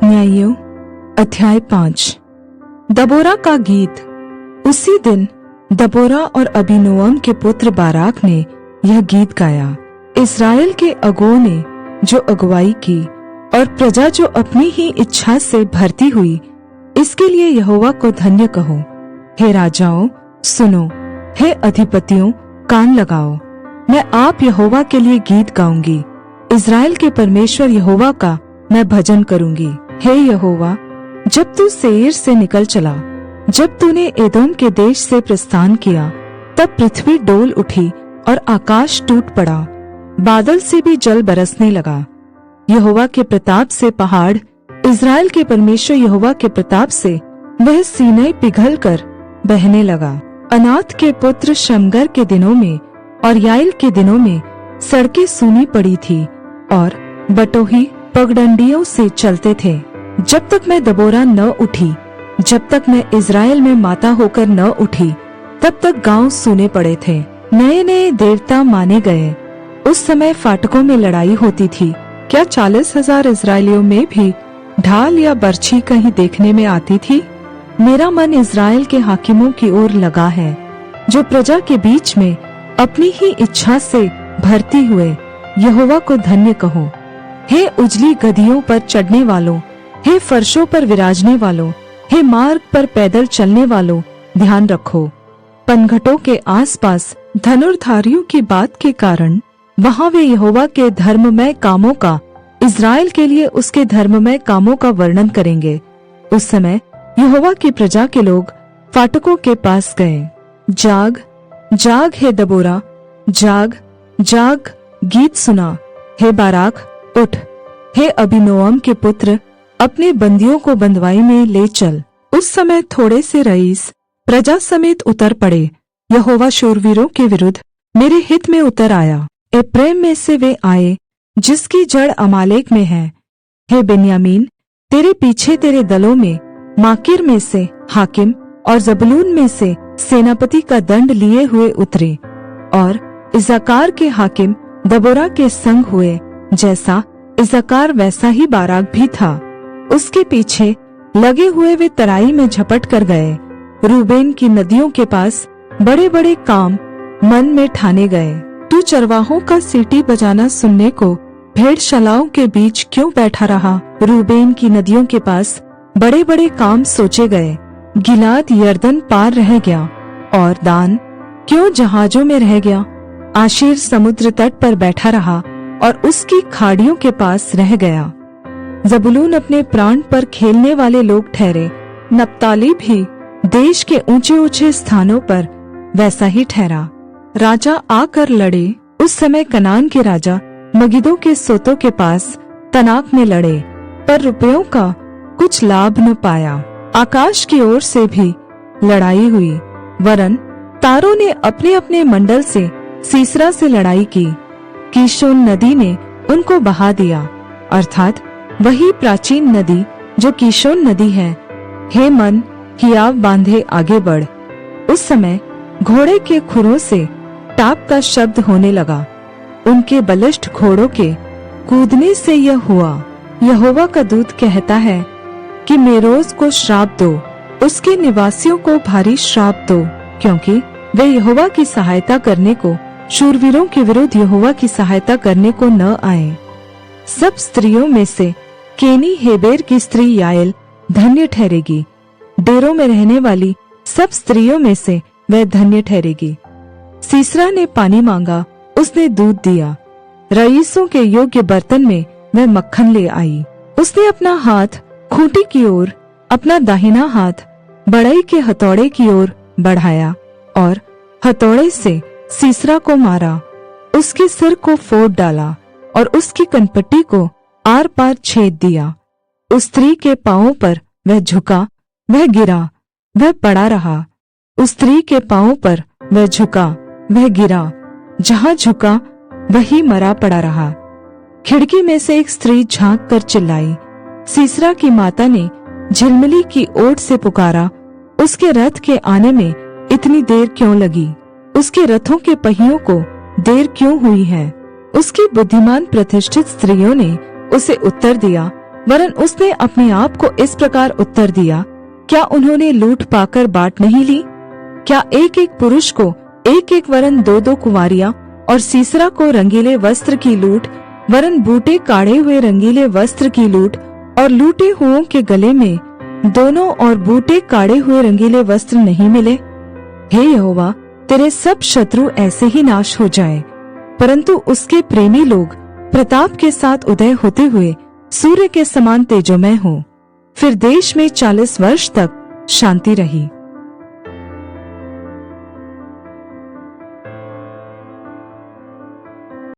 न्यायियों अध्याय 5। दबोरा का गीत। उसी दिन दबोरा और अबीनोअम के पुत्र बाराक ने यह गीत गाया। इस्राएल के अगुओं ने जो अगुवाई की और प्रजा जो अपनी ही इच्छा से भरती हुई, इसके लिए यहोवा को धन्य कहो। हे राजाओं सुनो, हे अधिपतियों कान लगाओ। मैं आप यहोवा के लिए गीत गाऊंगी, इस्राएल के परमेश्वर यहोवा का मैं भजन करूंगी। हे यहोवा, जब तू सेईर से निकल चला, जब तूने एदोम के देश से प्रस्थान किया, तब पृथ्वी डोल उठी और आकाश टूट पड़ा, बादल से भी जल बरसने लगा। यहोवा के प्रताप से पहाड़, इस्राएल के परमेश्वर यहोवा के प्रताप से वह सीनै पिघल कर बहने लगा। अनात के पुत्र शमगर के दिनों में और याइल के दिनों में सड़कें सूनी पड़ी थी और बटोही पगडंडियों से चलते थे। जब तक मैं दबोरा न उठी, जब तक मैं इस्राएल में माता होकर न उठी, तब तक गांव सूने पड़े थे। नए नए देवता माने गए। उस समय फाटकों में लड़ाई होती थी। क्या 40,000 इस्राएलियों में भी ढाल या बर्छी कहीं देखने में आती थी? मेरा मन इस्राएल के हाकिमों की ओर लगा है, जो प्रजा के बीच में अपनी ही इच्छा से भरती हुए यहोवा को धन्य कहो। हे उजली गदहियों पर चढ़ने वालों, हे फर्शों पर विराजने वालों, हे मार्ग पर पैदल चलने वालों, ध्यान रखो। पनघटों के आसपास धनुर्धारियों की बात के कारण वहां वे यहोवा के धर्ममय कामों का, इस्राएल के लिए उसके धर्ममय कामों का वर्णन करेंगे। उस समय यहोवा की प्रजा के लोग फाटकों के पास गए। जाग जाग हे दबोरा, जाग जाग, गीत सुना। हे बाराक उठ, हे अबीनोअम के पुत्र, अपने बंदियों को बंदवाई में ले चल। उस समय थोड़े से रईस प्रजा समेत उतर पड़े। यहोवा शूरवीरों के विरुद्ध मेरे हित में उतर आया। एप्रैम में से वे आए जिसकी जड़ अमालेक में है। हे बिन्यामीन, तेरे पीछे तेरे दलों में माकीर में से हाकिम और जबूलून में से सेनापति का दंड लिए हुए उतरे। और इस्साकार के हाकिम दबोरा के संग हुए। जैसा इस्साकार वैसा ही बाराक भी था। उसके पीछे लगे हुए वे तराई में झपट कर गए। रूबेन की नदियों के पास बड़े बड़े काम मन में ठाने गए। तू चरवाहों का सीटी बजाना सुनने को भेड़शालाओं के बीच क्यों बैठा रहा? रूबेन की नदियों के पास बड़े बड़े काम सोचे गए। गिलाद यरदन पार रह गया और दान क्यों जहाजों में रह गया? आशीर समुद्र तट पर बैठा रहा और उसकी खाड़ियों के पास रह गया। जबूलून अपने प्राण पर खेलने वाले लोग ठहरे। नप्ताली भी देश के ऊंचे ऊंचे स्थानों पर वैसा ही ठहरा। राजा आकर लड़े। उस समय कनान के राजा मगिदो के सोतों के पास तनाक में लड़े, पर रुपयों का कुछ लाभ न पाया। आकाश की ओर से भी लड़ाई हुई, वरन तारों ने अपने अपने मंडल से सीसरा से लड़ाई की। कीशोन नदी ने उनको बहा दिया, अर्थात वही प्राचीन नदी जो कीशोन नदी है। हे मन, हियाव बांधे आगे बढ़। उस समय घोड़े के खुरों से टाप का शब्द होने लगा। उनके बलिष्ठ घोड़ों के कूदने से यह हुआ। यहोवा का दूत कहता है कि मेरोज को श्राप दो, उसके निवासियों को भारी श्राप दो, क्योंकि वे यहोवा की सहायता करने को, शूरवीरों के विरुद्ध यहोवा की सहायता करने को न आए। सब स्त्रियों में से केनी हेबेर की स्त्री याएल धन्य ठहरेगी। डेरों में रहने वाली सब स्त्रियों में से वह धन्य ठहरेगी। सीसरा ने पानी मांगा, उसने दूध दिया। रईसों के योग्य बर्तन में वह मक्खन ले आई। उसने अपना हाथ खूंटी की ओर, अपना दाहिना हाथ बढ़ई के हथौड़े की ओर बढ़ाया और हथौड़े से सीसरा को मारा। उसके सिर को फोड़ डाला और उसकी कनपट्टी को आर पार छेद दिया। उस स्त्री के पांवों पर वह झुका, वह गिरा, वह पड़ा रहा। उस स्त्री के पांवों पर वह झुका, वह गिरा, जहां झुका वही मरा पड़ा रहा। खिड़की में से एक स्त्री झांक कर चिल्लाई। सीसरा की माता ने झिलमिली की ओट से पुकारा, उसके रथ के आने में इतनी देर क्यों लगी? उसके रथों के पहियों को देर क्यों हुई है? उसकी बुद्धिमान प्रतिष्ठित स्त्रियों ने उसे उत्तर दिया, वरन उसने अपने आप को इस प्रकार उत्तर दिया, क्या उन्होंने लूट पाकर बाट नहीं ली? क्या एक एक पुरुष को एक एक वरन दो दो कुंवारियां और सीसरा को रंगीले वस्त्र की लूट, वरन बूटे काढ़े हुए रंगीले वस्त्र की लूट और लूटे हुओं के गले में दोनों और बूटे काढ़े हुए रंगीले वस्त्र नहीं मिले? हे यहोवा, तेरे सब शत्रु ऐसे ही नाश हो जाएं, परंतु उसके प्रेमी लोग प्रताप के साथ उदय होते हुए सूर्य के समान तेजोमय हो। फिर देश में 40 वर्ष तक शांति रही।